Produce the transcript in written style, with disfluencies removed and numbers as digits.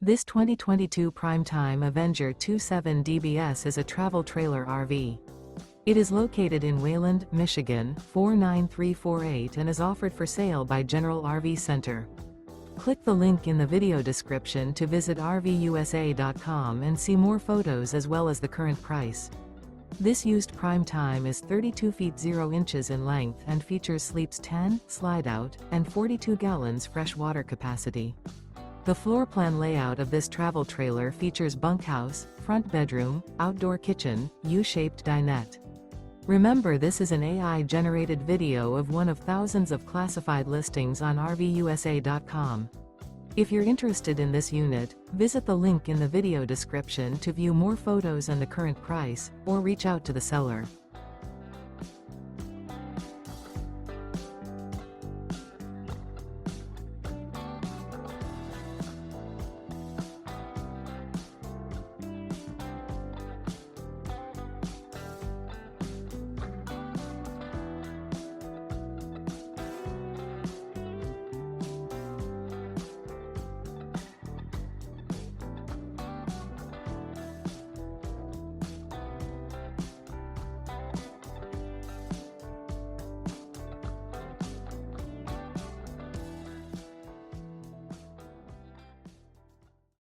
This 2022 Prime Time Avenger 27 DBS is a travel trailer RV. It is located in Wayland, Michigan, 49348 and is offered for sale by General RV Center. Click the link in the video description to visit RVUSA.com and see more photos as well as the current price. This used Prime Time is 32 feet 0 inches in length and features sleeps 10, slide-out, and 42 gallons fresh water capacity. The floor plan layout of this travel trailer features bunkhouse, front bedroom, outdoor kitchen, U-shaped dinette. Remember, this is an AI-generated video of one of thousands of classified listings on RVUSA.com. If you're interested in this unit, visit the link in the video description to view more photos and the current price, or reach out to the seller.